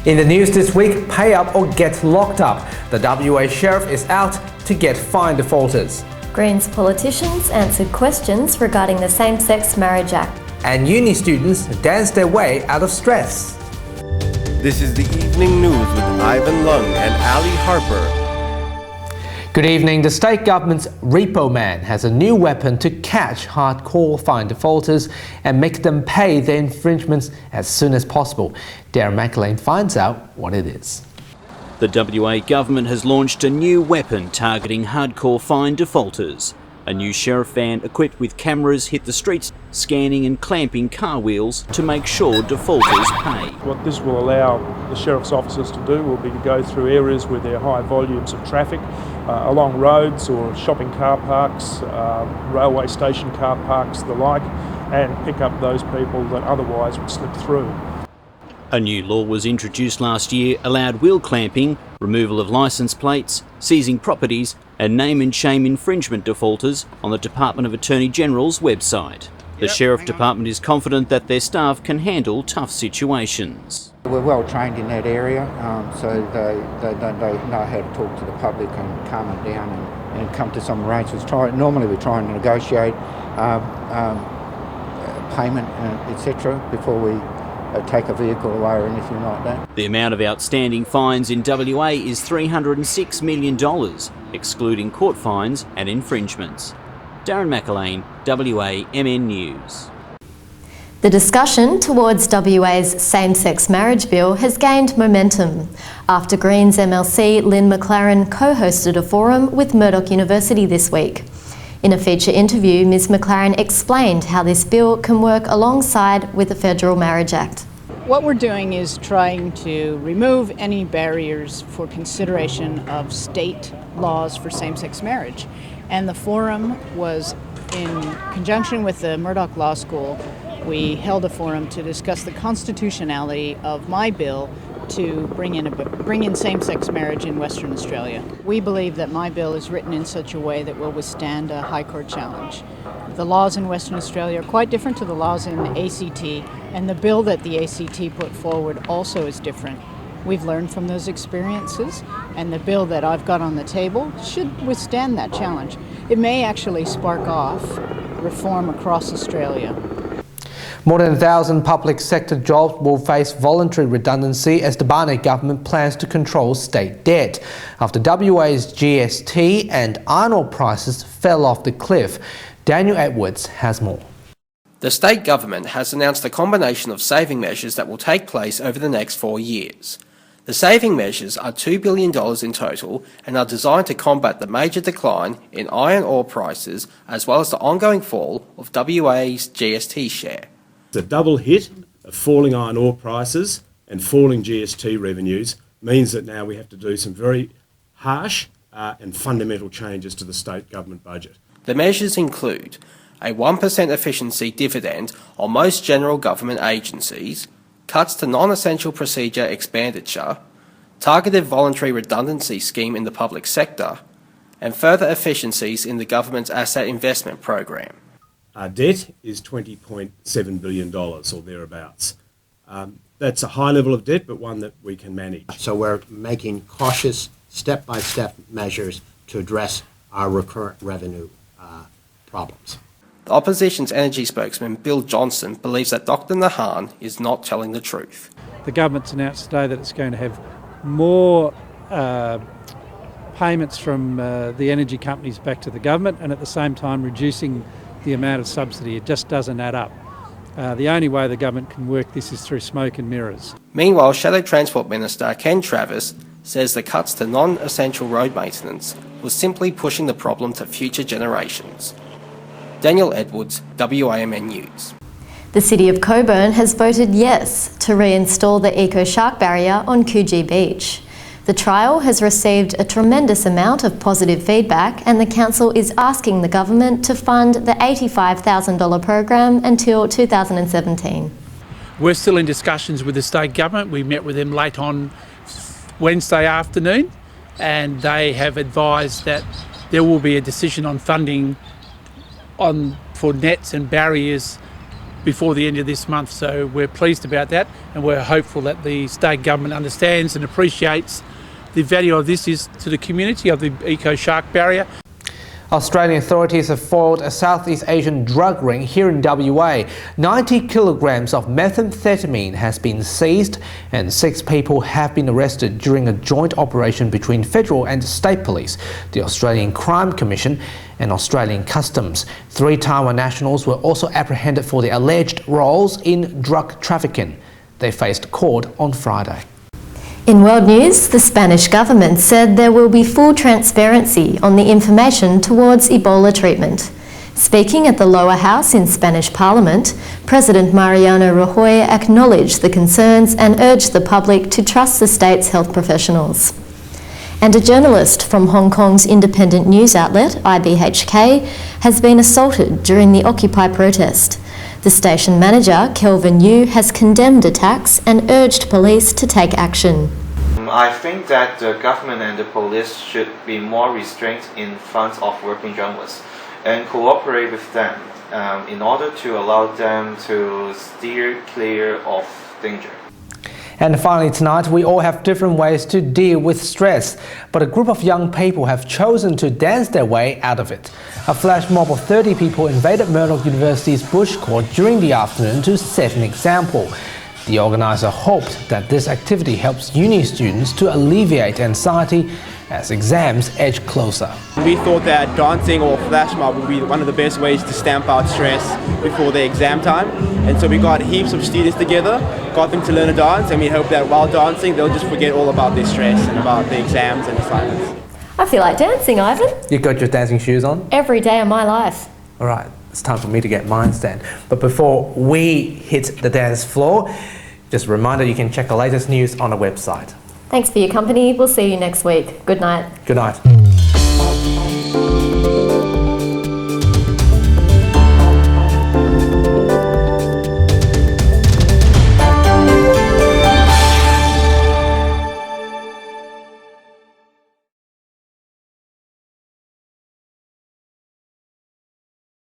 In the news this week, pay up or get locked up. The WA Sheriff is out to get fine defaulters. Greens politicians answered questions regarding the Same-Sex Marriage Act. And uni students dance their way out of stress. This is the Evening News with Ivan Leung and Ali Harper. Good evening. The state government's Repo Man has a new weapon to catch hardcore fine defaulters and make them pay their infringements as soon as possible. Darren McErlain finds out what it is. The WA government has launched a new weapon targeting hardcore fine defaulters. A new sheriff van equipped with cameras hit the streets, scanning and clamping car wheels to make sure defaulters pay. What this will allow the sheriff's officers to do will be to go through areas where there are high volumes of traffic, along roads or shopping car parks, railway station car parks, the like, and pick up those people that otherwise would slip through. A new law was introduced last year, allowed wheel clamping, removal of licence plates, seizing properties and name and shame infringement defaulters on the Department of Attorney-General's website. The Sheriff Department is confident that their staff can handle tough situations. We're well trained in that area, so they know how to talk to the public and calm them down and come to some arrangements. Normally we try and negotiate payment, etc. before we take a vehicle away or anything like that. The amount of outstanding fines in WA is $306 million, excluding court fines and infringements. Darren McErlain, WAMN News. The discussion towards WA's same-sex marriage bill has gained momentum after Greens MLC Lynn McErlain co-hosted a forum with Murdoch University this week. In a feature interview, Ms McErlain explained how this bill can work alongside with the Federal Marriage Act. What we're doing is trying to remove any barriers for consideration of state laws for same-sex marriage. And the forum was in conjunction with the Murdoch Law School. We held a forum to discuss the constitutionality of my bill to bring in same-sex marriage in Western Australia. We believe that my bill is written in such a way that will withstand a High Court challenge. The laws in Western Australia are quite different to the laws in the ACT, and the bill that the ACT put forward also is different. We've learned from those experiences, and the bill that I've got on the table should withstand that challenge. It may actually spark off reform across Australia. More than 1,000 public sector jobs will face voluntary redundancy as the Barnett government plans to control state debt after WA's GST and iron ore prices fell off the cliff. Daniel Edwards has more. The state government has announced a combination of saving measures that will take place over the next 4 years. The saving measures are $2 billion in total and are designed to combat the major decline in iron ore prices as well as the ongoing fall of WA's GST share. The double hit of falling iron ore prices and falling GST revenues means that now we have to do some very harsh and fundamental changes to the state government budget. The measures include a 1% efficiency dividend on most general government agencies, cuts to non-essential procedure expenditure, targeted voluntary redundancy scheme in the public sector, and further efficiencies in the government's asset investment program. Our debt is $20.7 billion or thereabouts. That's a high level of debt, but one that we can manage. So we're making cautious, step-by-step measures to address our recurrent revenue problems. The opposition's energy spokesman Bill Johnson believes that Dr Nahan is not telling the truth. The government's announced today that it's going to have more payments from the energy companies back to the government and at the same time reducing the amount of subsidy. It just doesn't add up. The only way the government can work this is through smoke and mirrors. Meanwhile, Shadow Transport Minister Ken Travis says the cuts to non-essential road maintenance was simply pushing the problem to future generations. Daniel Edwards, WAMN News. The City of Cockburn has voted yes to reinstall the Eco Shark Barrier on Coogee Beach. The trial has received a tremendous amount of positive feedback and the council is asking the government to fund the $85,000 program until 2017. We're still in discussions with the state government. We met with them late on Wednesday afternoon and they have advised that there will be a decision on funding for nets and barriers before the end of this month. So we're pleased about that, and we're hopeful that the state government understands and appreciates the value of this is to the community of the eco shark barrier. Australian authorities have foiled a Southeast Asian drug ring here in WA. 90 kilograms of methamphetamine has been seized and 6 people have been arrested during a joint operation between federal and state police, the Australian Crime Commission and Australian Customs. 3 Taiwan nationals were also apprehended for their alleged roles in drug trafficking. They faced court on Friday. In world news, the Spanish government said there will be full transparency on the information towards Ebola treatment. Speaking at the lower house in Spanish Parliament, President Mariano Rajoy acknowledged the concerns and urged the public to trust the state's health professionals. And a journalist from Hong Kong's independent news outlet, IBHK, has been assaulted during the Occupy protest. The station manager, Kelvin Yu, has condemned attacks and urged police to take action. I think that the government and the police should be more restrained in front of working journalists and cooperate with them in order to allow them to steer clear of danger. And finally tonight, we all have different ways to deal with stress, but a group of young people have chosen to dance their way out of it. A flash mob of 30 people invaded Murdoch University's Bush Court during the afternoon to set an example. The organiser hoped that this activity helps uni students to alleviate anxiety as exams edge closer. We thought that dancing or flash mob would be one of the best ways to stamp out stress before the exam time. And so we got heaps of students together, got them to learn a dance, and we hope that while dancing they'll just forget all about their stress and about the exams and assignments. I feel like dancing, Ivan. You got your dancing shoes on? Every day of my life. All right, it's time for me to get mine then. But before we hit the dance floor, just a reminder you can check the latest news on the website. Thanks for your company. We'll see you next week. Good night. Good night.